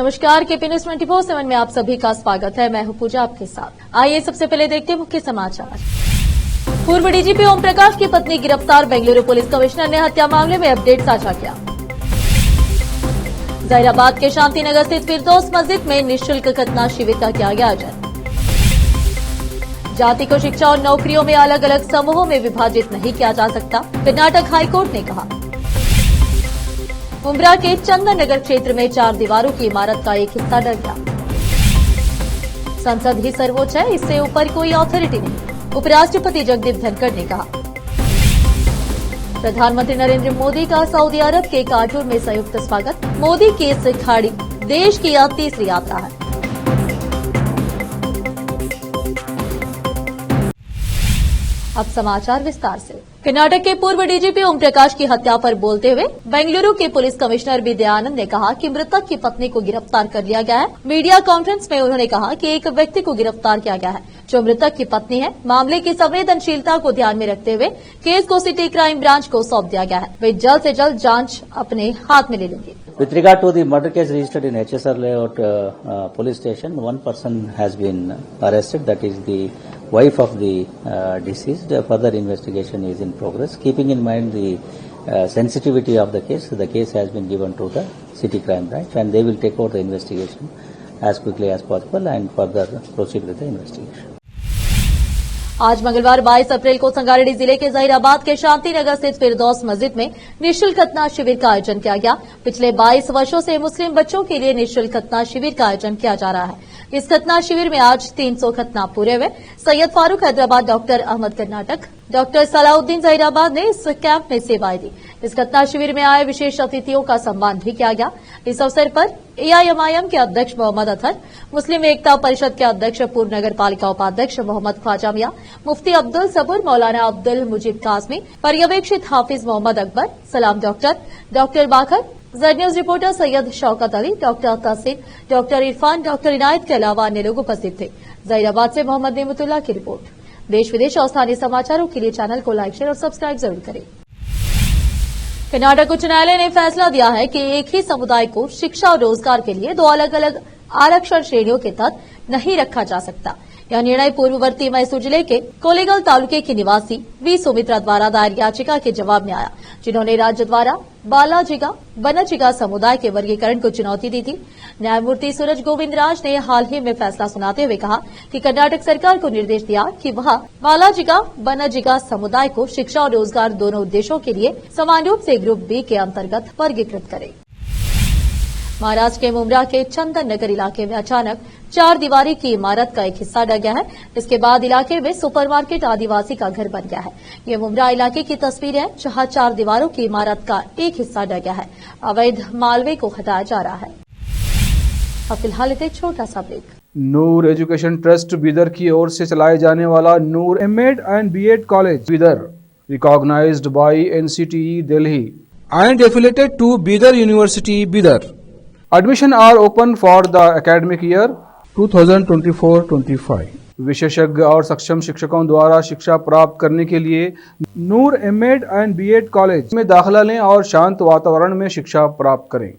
नमस्कार, KP news 24/7 में आप सभी का स्वागत है। मैं हूं पूजा आपके साथ। आइए सबसे पहले देखते हैं मुख्य समाचार। पूर्व डीजीपी ओम प्रकाश की पत्नी गिरफ्तार, बेंगलुरु पुलिस कमिश्नर ने हत्या मामले में अपडेट साझा किया। जहीराबाद के शांतिनगर स्थित फिरदौस मस्जिद में निःशुल्क खतना शिविर का किया गया आयोजन। जाति को शिक्षा और नौकरियों में अलग अलग समूहों में विभाजित नहीं किया जा सकता, कर्नाटक हाईकोर्ट ने कहा। मुंब्रा के चंदन नगर क्षेत्र में 4 दीवारों की इमारत का एक हिस्सा डर गया। संसद ही सर्वोच्च है, इससे ऊपर कोई अथॉरिटी नहीं, उपराष्ट्रपति जगदीप धनखड़ ने कहा। प्रधानमंत्री नरेंद्र मोदी का सऊदी अरब के काटूर में संयुक्त स्वागत। मोदी की इस खाड़ी देश की यह तीसरी यात्रा है। अब समाचार विस्तार से। कर्नाटक के पूर्व डीजीपी ओम प्रकाश की हत्या पर बोलते हुए बेंगलुरु के पुलिस कमिश्नर विद्यानंद ने कहा कि मृतक की पत्नी को गिरफ्तार कर लिया गया है। मीडिया कॉन्फ्रेंस में उन्होंने कहा कि एक व्यक्ति को गिरफ्तार किया गया है जो मृतक की पत्नी है। मामले की संवेदनशीलता को ध्यान में रखते हुए केस को सिटी क्राइम ब्रांच को सौंप दिया गया है। वे जल्द से जल्द जांच अपने हाथ में ले लेंगे। With regard to the murder case registered in HSR layout police station, one person has been arrested. That is the wife of the deceased. Further investigation is in progress. Keeping in mind the sensitivity of the case has been given to the city crime branch, and they will take over the investigation as quickly as possible and further proceed with the investigation. आज मंगलवार 22 अप्रैल को संगारेड्डी जिले के जहीराबाद के शांतिनगर स्थित फिरदौस मस्जिद में निःशुल्क खतना शिविर का आयोजन किया गया। पिछले 22 वर्षों से मुस्लिम बच्चों के लिए निःशुल्क खतना शिविर का आयोजन किया जा रहा है। इस खतना शिविर में आज 300 खतना पूरे हुए। सैयद फारूक हैदराबाद, डॉक्टर अहमद कर्नाटक, डॉक्टर सलाउद्दीन जहीराबाद ने इस कैंप में सेवाएं दी। इस खतना शिविर में आए विशेष अतिथियों का सम्मान भी किया गया। इस अवसर पर एआईएमआईएम के अध्यक्ष मोहम्मद अतहर, मुस्लिम एकता परिषद के अध्यक्ष पूर्व नगर पालिका उपाध्यक्ष मोहम्मद ख्वाजा मियां, मुफ्ती अब्दुल सबूर, मौलाना अब्दुल मुजीब कासमी, पर्यवेक्षित हाफिज Mohammad Akbar, Salam doctor Bakhar, Z news reporter Syed Shaukat Ali, doctor Tehseen, doctor Irfan, doctor Inayat के अलावा अन्य लोग उपस्थित थे। जहीराबाद से मोहम्मद नेमतुल्लाह की रिपोर्ट। देश विदेश और स्थानीय समाचारों के लिए चैनल को लाइक, शेयर और सब्सक्राइब जरूर करें। कर्नाटक उच्च न्यायालय ने फैसला दिया है कि एक ही समुदाय को शिक्षा और रोजगार के लिए 2 अलग अलग आरक्षण श्रेणियों के तहत नहीं रखा जा सकता। यह निर्णय पूर्ववर्ती मैसूर जिले के कोलेगल तालुके की निवासी वी सुमित्रा द्वारा दायर याचिका के जवाब में आया, जिन्होंने राज्य द्वारा बालाजिगा बनजिगा समुदाय के वर्गीकरण को चुनौती दी थी। न्यायमूर्ति सूरज गोविंद राज ने हाल ही में फैसला सुनाते हुए कहा कि कर्नाटक सरकार को निर्देश दिया कि वह बालाजिगा बनजिगा समुदाय को शिक्षा और रोजगार दोनों उद्देश्यों के लिए समान रूप से ग्रुप बी के अंतर्गत वर्गीकृत करे। महाराष्ट्र के मुंब्रा के चंदन नगर इलाके में अचानक 4 दीवारी की इमारत का एक हिस्सा डर गया है। इसके बाद इलाके में सुपरमार्केट आदिवासी का घर बन गया है। ये मुंब्रा इलाके की तस्वीर है, जहां 4 दीवारों की इमारत का एक हिस्सा डर गया है। अवैध मालवे को हटाया जा रहा है। अब फिलहाल एक छोटा सा break. Noor education trust Bidar की ओर से चलाए जाने वाला Noor M Ed and B Ed college Bidar, recognised by NCTE Delhi and affiliated to Bidar University, Bidar. Admission are open for the academic year 2024-25. विशेषज्ञ और सक्षम शिक्षकों द्वारा शिक्षा प्राप्त करने के लिए नूर एमएड एंड बीएड कॉलेज में दाखिला लें और शांत वातावरण में शिक्षा प्राप्त करें।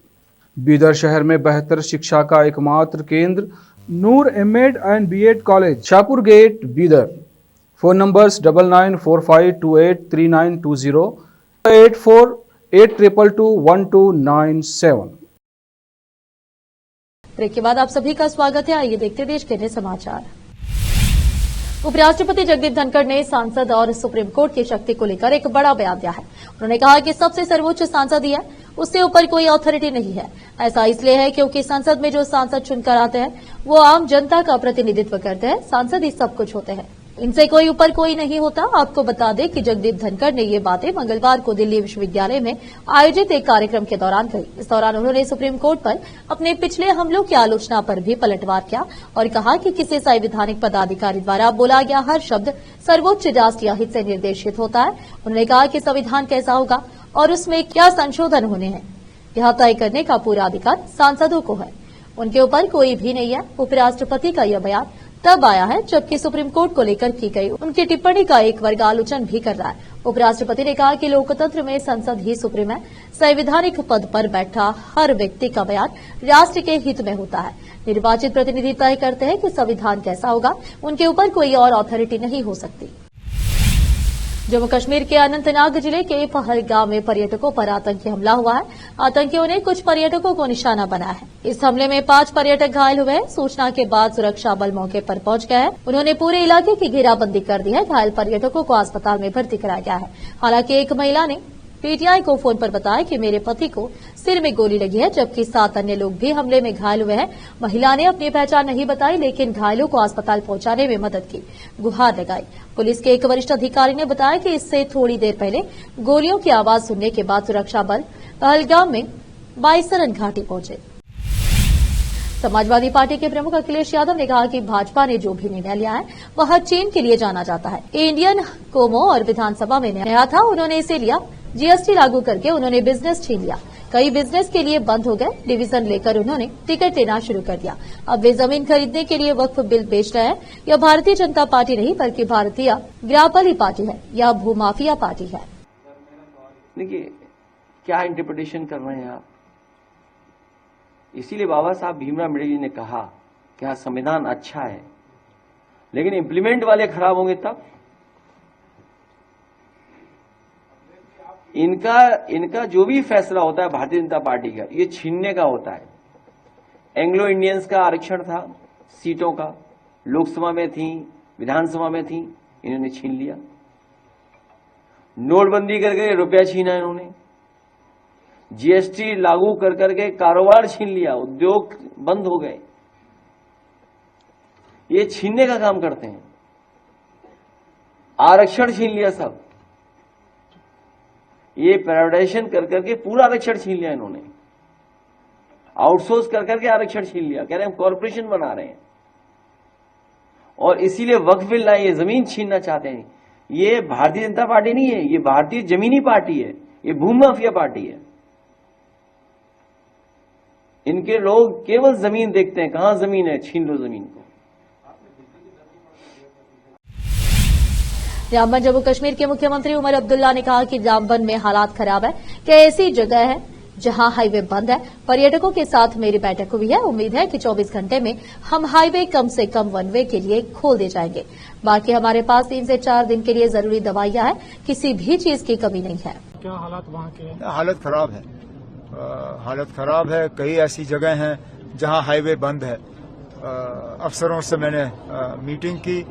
बीदर शहर में बेहतर शिक्षा का एकमात्र केंद्र Noor M Ed and B Ed college, Shahpur gate, Bidar. Phone numbers 9945283920, 8482221297। Break के बाद आप सभी का स्वागत है। आइए देखते देश के नए समाचार। उपराष्ट्रपति जगदीप धनखड़ ने सांसद और सुप्रीम कोर्ट की शक्ति को लेकर एक बड़ा बयान दिया है। उन्होंने कहा कि सबसे सर्वोच्च सांसद ही है, उससे ऊपर कोई अथॉरिटी नहीं है। ऐसा इसलिए है क्योंकि संसद में जो सांसद चुनकर आते हैं वो आम जनता का प्रतिनिधित्व करते हैं। सांसद ही सब कुछ होते हैं, इनसे कोई ऊपर कोई नहीं होता। आपको बता दें कि जगदीप धनखड़ ने ये बातें मंगलवार को दिल्ली विश्वविद्यालय में आयोजित एक कार्यक्रम के दौरान कही। इस दौरान उन्होंने सुप्रीम कोर्ट पर अपने पिछले हमलों की आलोचना पर भी पलटवार किया और कहा कि किसी संवैधानिक पदाधिकारी द्वारा बोला गया हर शब्द सर्वोच्च राष्ट्रीय हित से निर्देशित होता है। उन्होंने कहा कि संविधान कैसा होगा और उसमें क्या संशोधन होने हैं, यह तय करने का पूरा अधिकार सांसदों को है, उनके ऊपर कोई भी नहीं है। उपराष्ट्रपति का यह बयान तब आया है जबकि सुप्रीम कोर्ट को लेकर की गई उनकी टिप्पणी का एक वर्ग आलोचना भी कर रहा है। उपराष्ट्रपति ने कहा कि लोकतंत्र में संसद ही सुप्रीम है। संवैधानिक पद पर बैठा हर व्यक्ति का बयान राष्ट्र के हित में होता है। निर्वाचित प्रतिनिधि तय करते हैं कि संविधान कैसा होगा, उनके ऊपर कोई और अथॉरिटी नहीं हो सकती। जम्मू कश्मीर के अनंतनाग जिले के पहलगाम में पर्यटकों पर आतंकी हमला हुआ है। आतंकियों ने कुछ पर्यटकों को निशाना बनाया है। इस हमले में 5 पर्यटक घायल हुए हैं। सूचना के बाद सुरक्षा बल मौके पर पहुंच गया है। उन्होंने पूरे इलाके की घेराबंदी कर दी है। घायल पर्यटकों को अस्पताल में भर्ती कराया गया है। हालांकि एक महिला ने पीटीआई को फोन पर बताया कि मेरे पति को सिर में गोली लगी है, जबकि 7 अन्य लोग भी हमले में घायल हुए हैं। महिला ने अपनी पहचान नहीं बताई, लेकिन घायलों को अस्पताल पहुंचाने में मदद की, गुहार लगाई। पुलिस के एक वरिष्ठ अधिकारी ने बताया कि इससे थोड़ी देर पहले गोलियों की आवाज सुनने के बाद सुरक्षा बल पहलगाम में बाईसरन घाटी पहुंचे। समाजवादी पार्टी के प्रमुख अखिलेश यादव ने कहा कि भाजपा ने जो भी निर्णय लिया है वह चीन के लिए जाना जाता है। इंडियन कोमो और विधानसभा में नया था, उन्होंने इसे लिया। जीएसटी लागू करके उन्होंने बिजनेस छीन लिया। कई बिजनेस के लिए बंद हो गए। डिवीजन लेकर उन्होंने टिकट लेना शुरू कर दिया। अब वे जमीन खरीदने के लिए वक्फ बिल बेच रहे हैं। यह भारतीय जनता पार्टी नहीं बल्कि भारतीय ग्रापली पार्टी है। यह भूमाफिया पार्टी है। देखिए क्या इंटरप्रिटेशन कर रहे हैं आप। इसीलिए बाबा साहब भीमराव अम्बेडकर जी ने कहा कि हाँ संविधान अच्छा है, लेकिन इंप्लीमेंट वाले खराब होंगे तब। इनका जो भी फैसला होता है भारतीय जनता पार्टी का, ये छीनने का होता है। एंग्लो इंडियंस का आरक्षण था, सीटों का लोकसभा में थी, विधानसभा में थी, इन्होंने छीन लिया। नोटबंदी करके रुपया छीना इन्होंने। जीएसटी लागू कर करके कारोबार छीन लिया, उद्योग बंद हो गए। ये छीनने का काम करते हैं। आरक्षण छीन लिया सब। ये प्राइवेटाइजेशन कर करके पूरा आरक्षण छीन लिया इन्होंने। आउटसोर्स कर करके आरक्षण छीन लिया। कह रहे हैं हम कॉर्पोरेशन बना रहे हैं, और इसीलिए वक्फ बिल लाए, ये जमीन छीनना चाहते हैं। ये भारतीय जनता पार्टी नहीं है, ये भारतीय जमीनी पार्टी है, ये भूमाफिया पार्टी है। इनके लोग केवल जमीन देखते हैं, कहां जमीन है, छीन लो जमीन को। रामबन जम्मू कश्मीर के मुख्यमंत्री उमर अब्दुल्ला ने कहा कि रामबन में हालात खराब है, कि ऐसी जगह है जहां हाईवे बंद है। पर्यटकों के साथ मेरी बैठक हुई है। उम्मीद है कि 24 घंटे में हम हाईवे कम से कम 1 वे के लिए खोल दे जाएंगे। बाकी हमारे पास 3 से 4 दिन के लिए जरूरी दवाइयां हैं, किसी भी चीज की कमी नहीं है। क्या हालात वहाँ के? हालत खराब है। हालत खराब है। कई ऐसी जगह हैं जहां हाईवे बंद है। अफसरों से मैंने मीटिंग की।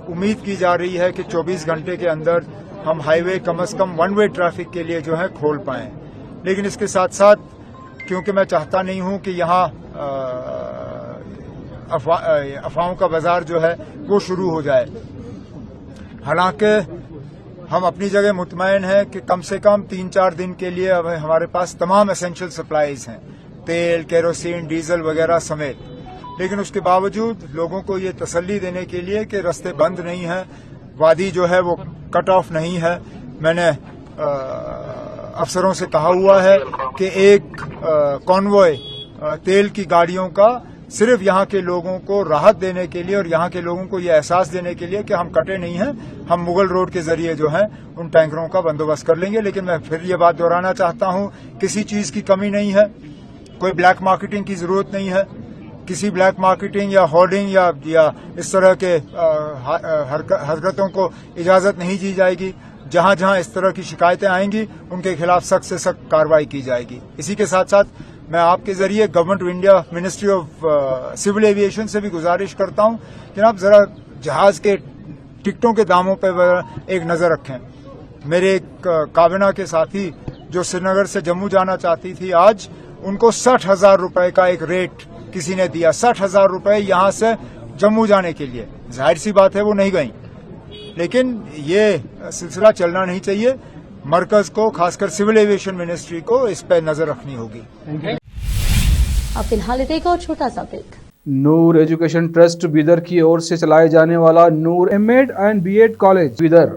उम्मीद की जा रही है कि 24 घंटे के अंदर हम हाईवे कम से कम 1 वे ट्रैफिक के लिए जो है खोल पाएं। लेकिन इसके साथ साथ क्योंकि मैं चाहता नहीं हूं कि यहां अफवाहों का बाजार जो है वो शुरू हो जाए। हालांकि हम अपनी जगह मुतमईन हैं कि कम से कम 3-4 दिन के लिए अब हमारे पास तमाम एसेंशियल सप्लाईज हैं, तेल, केरोसिन, डीजल वगैरह समेत। लेकिन उसके बावजूद लोगों को ये तसल्ली देने के लिए कि रास्ते बंद नहीं हैं, वादी जो है वो कट ऑफ नहीं है, मैंने अफसरों से कहा हुआ है कि एक कॉन्वॉय तेल की गाड़ियों का सिर्फ यहाँ के लोगों को राहत देने के लिए और यहाँ के लोगों को ये एहसास देने के लिए कि हम कटे नहीं हैं, हम मुगल रोड के जरिए जो है उन टैंकरों का बंदोबस्त कर लेंगे। लेकिन मैं फिर ये बात दोहराना चाहता हूँ, किसी चीज की कमी नहीं है, कोई ब्लैक मार्केटिंग की जरूरत नहीं है। किसी ब्लैक मार्केटिंग या होर्डिंग या इस तरह के हरकतों को इजाजत नहीं दी जाएगी। जहां जहां इस तरह की शिकायतें आएंगी उनके खिलाफ सख्त से सख्त कार्रवाई की जाएगी। इसी के साथ साथ मैं आपके जरिए government of India ministry of civil aviation से भी गुजारिश करता हूं, जनाब जरा जहाज के टिकटों के दामों पर एक नजर रखें। मेरे एक काबिना के साथी जो श्रीनगर से जम्मू जाना चाहती थी, आज उनको 60,000 रुपए का एक रेट किसी ने दिया। 60,000 रुपए यहां से जम्मू जाने के लिए। जाहिर सी बात है वो नहीं गई, लेकिन ये सिलसिला चलना नहीं चाहिए। मरकज को, खासकर सिविल एविएशन मिनिस्ट्री को इस पर नजर रखनी होगी। अब फिलहाल एक और छोटा सा break. Noor education trust Bidar की ओर से चलाए जाने वाला Noor M Ed and B Ed college Bidar,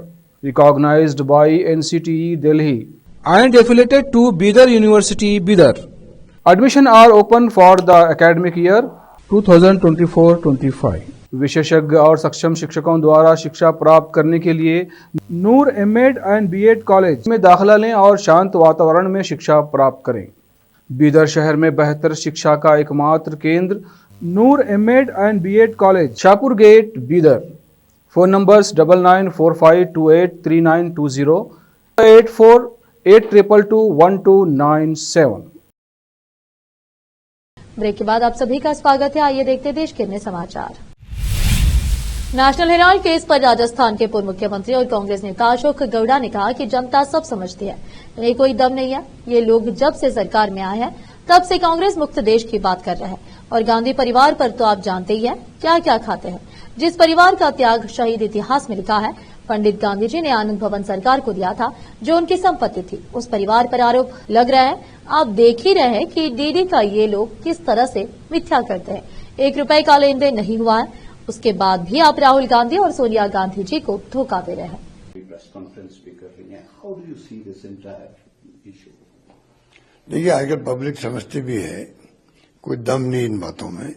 recognised by NCTE Delhi and affiliated to Bidar University, Bidar. Admission are open for the academic year 2024-25. विशेषज्ञ और सक्षम शिक्षकों द्वारा शिक्षा प्राप्त करने के लिए नूर एमएड एंड बीएड कॉलेज में दाखिला लें और शांत वातावरण में शिक्षा प्राप्त करें। बीदर शहर में बेहतर शिक्षा का एकमात्र केंद्र Noor M Ed and B Ed college, Shahpur gate, Bidar. Phone numbers 9945283920, 8482221297। Break के बाद आप सभी का स्वागत है। आइए देखते देश के अन्य समाचार। नेशनल हेराल्ड केस पर राजस्थान के पूर्व मुख्यमंत्री और कांग्रेस नेता अशोक गौड़ा ने कहा कि जनता सब समझती है, ये कोई दम नहीं है। ये लोग जब से सरकार में आए हैं तब से कांग्रेस मुक्त देश की बात कर रहे हैं और गांधी परिवार पर तो आप जानते ही हैं क्या क्या खाते हैं। जिस परिवार का त्याग शहीद इतिहास में लिखा है, पंडित गांधी जी ने आनंद भवन सरकार को दिया था जो उनकी संपत्ति थी, उस परिवार पर आरोप लग रहा है। आप देख ही रहे हैं कि डीडी का ये लोग किस तरह से मिथ्या करते हैं। 1 रुपए का लेन देन नहीं हुआ है, उसके बाद भी आप राहुल गांधी और सोनिया गांधी जी को धोखा दे रहे हैं। देखिए, आजकल पब्लिक समझती भी है, कोई दम नहीं इन बातों में।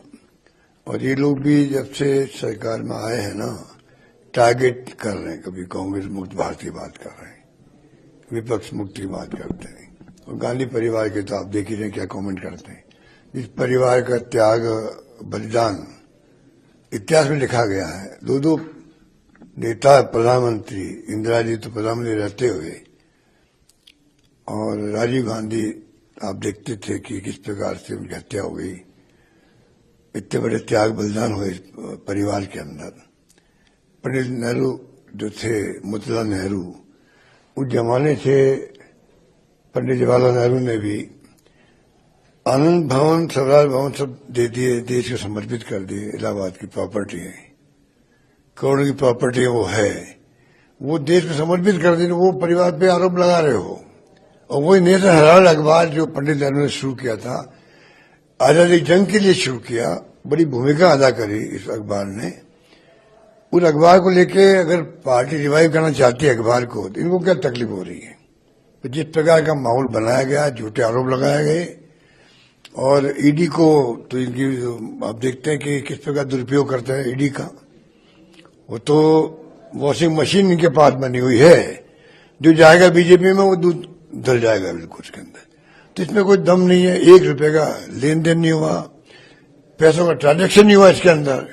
और ये लोग भी जब से सरकार में आए हैं ना, टारगेट कर रहे हैं। कभी कांग्रेस मुक्त भारत की बात कर रहे हैं, विपक्ष मुक्त की बात करते हैं। और गांधी परिवार के तो आप देख ही रहे हैं क्या कमेंट करते हैं। इस परिवार का त्याग बलिदान इतिहास में लिखा गया है। दो नेता प्रधानमंत्री, इंदिरा जी तो प्रधानमंत्री रहते हुए, और राजीव गांधी आप देखते थे कि किस प्रकार से उनकी हत्या हो गई। इतने बड़े त्याग बलिदान हुए परिवार के अंदर। पंडित नेहरू जो थे, मोतीलाल नेहरू, उस जमाने से पंडित जवाहरलाल नेहरू ने भी आनंद भवन, स्वराज भवन सब दे दिए, देश को समर्पित कर दिए। इलाहाबाद की प्रॉपर्टी है, करोड़ों की प्रॉपर्टी है, वो देश को समर्पित कर दी। वो परिवार पे आरोप लगा रहे हो। और वही नेशनल हेराल्ड अखबार जो पंडित नेहरू ने शुरू किया था, आजादी जंग के लिए शुरू किया, बड़ी भूमिका अदा करी इस अखबार ने। उस अखबार को लेके अगर पार्टी रिवाइव करना चाहती है अखबार को, तो इनको क्या तकलीफ हो रही है। तो जिस प्रकार का माहौल बनाया गया, झूठे आरोप लगाए गए, और ईडी को तो इनकी आप देखते हैं कि किस प्रकार दुरुपयोग करते हैं ईडी का। वो तो वॉशिंग मशीन इनके पास बनी हुई है, जो जाएगा बीजेपी में वो दूध धल जाएगा बिल्कुल उसके अंदर। तो इसमें कोई दम नहीं है। 1 रुपए का लेन देन नहीं हुआ, पैसों का ट्रांजैक्शन नहीं हुआ इसके अंदर।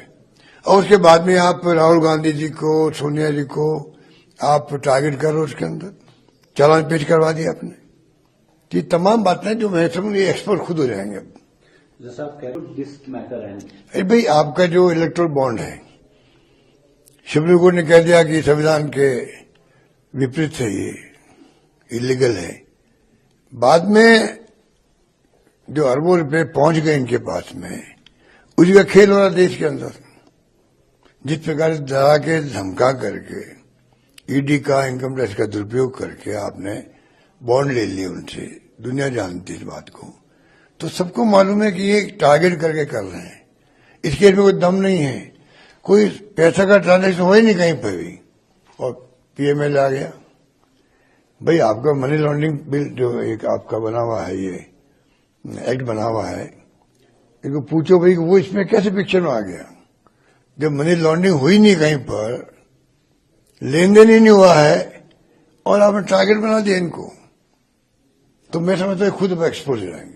और उसके बाद में आप राहुल गांधी जी को, सोनिया जी को आप टारगेट करो, उसके अंदर चालान पेश करवा दिया आपने। ये तमाम बातें जो मैं समझ, ये एक्सपर्ट खुद हो जाएंगे। अरे भाई, आपका जो इलेक्टोरल बॉन्ड है, सुप्रीम कोर्ट ने कह दिया कि संविधान के विपरीत है, ये इलीगल है। बाद में जो अरबों रुपए पहुंच गए इनके पास में, उसी का खेल हो रहा देश के अंदर। जिस प्रकार से डरा के, धमका करके, ईडी का, इनकम टैक्स का दुरुपयोग करके आपने बॉन्ड ले लिए उनसे, दुनिया जानती है इस बात को। तो सबको मालूम है कि ये टारगेट करके कर रहे हैं। इस केस में कोई दम नहीं है, कोई पैसा का ट्रांजैक्शन हो ही नहीं कहीं पर भी, और पीएमएल आ गया। भाई, आपका मनी लॉन्ड्रिंग बिल जो एक आपका बना हुआ है, ये एक्ट बना हुआ है, इनको पूछो भाई वो इसमें कैसे पिक्चर में आ गया, जब मनी लॉन्ड्रिंग हुई नहीं कहीं पर, लेन देन ही नहीं हुआ है, और आपने टारगेट बना दिया इनको। तो मैं समझता हूं खुद एक्सपोज हो जाएंगे।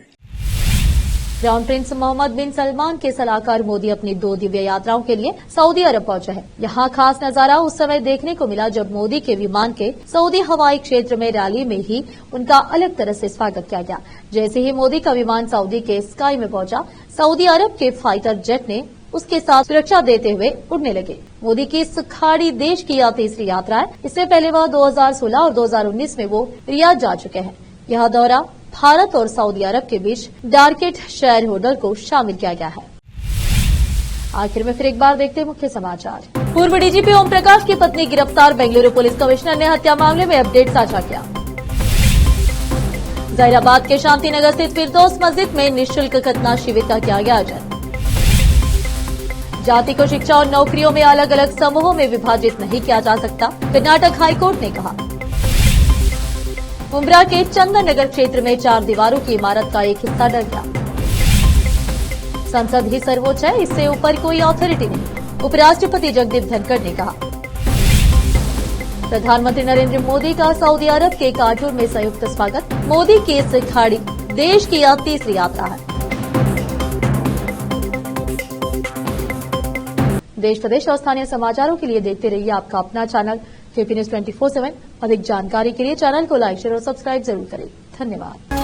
क्राउन प्रिंस मोहम्मद बिन सलमान के सलाहकार मोदी अपनी 2 दिव्य यात्राओं के लिए सऊदी अरब पहुंचे हैं। यहाँ खास नजारा उस समय देखने को मिला जब मोदी के विमान के सऊदी हवाई क्षेत्र में रैली में ही उनका अलग तरह से स्वागत किया गया। जैसे ही मोदी का विमान सऊदी के स्काई में पहुंचा, सऊदी अरब के फाइटर जेट ने उसके साथ सुरक्षा देते हुए उड़ने लगे। मोदी की इस खाड़ी देश की यह तीसरी यात्रा है। इससे पहले वह 2016 और 2019 में वो रियाद जा चुके हैं। यह दौरा भारत और सऊदी अरब के बीच डार्केट शेयर होल्डर को शामिल किया गया है। आखिर में फिर एक बार देखते हैं मुख्य समाचार। पूर्व डीजीपी ओम प्रकाश की पत्नी गिरफ्तार, बेंगलुरु पुलिस कमिश्नर ने हत्या मामले में अपडेट साझा किया। जहीराबाद के शांतिनगर स्थित फिरदौस मस्जिद में निःशुल्क खतना शिविर का किया गया आयोजन। जाति को शिक्षा और नौकरियों में अलग अलग समूहों में विभाजित नहीं किया जा सकता, कर्नाटक हाईकोर्ट ने कहा। मुंब्रा के चंदन नगर क्षेत्र में 4 दीवारों की इमारत का एक हिस्सा डर गया। संसद ही सर्वोच्च है, इससे ऊपर कोई अथॉरिटी नहीं। उपराष्ट्रपति जगदीप धनखड़ ने कहा। प्रधानमंत्री नरेंद्र मोदी का सऊदी अरब के काटूर में संयुक्त स्वागत। मोदी की इस खाड़ी देश की यह तीसरी यात्रा है। देश प्रदेश और स्थानीय समाचारों के लिए देखते रहिए आपका अपना चैनल KP News 24/7। अधिक जानकारी के लिए चैनल को लाइक, शेयर और सब्सक्राइब जरूर करें। धन्यवाद।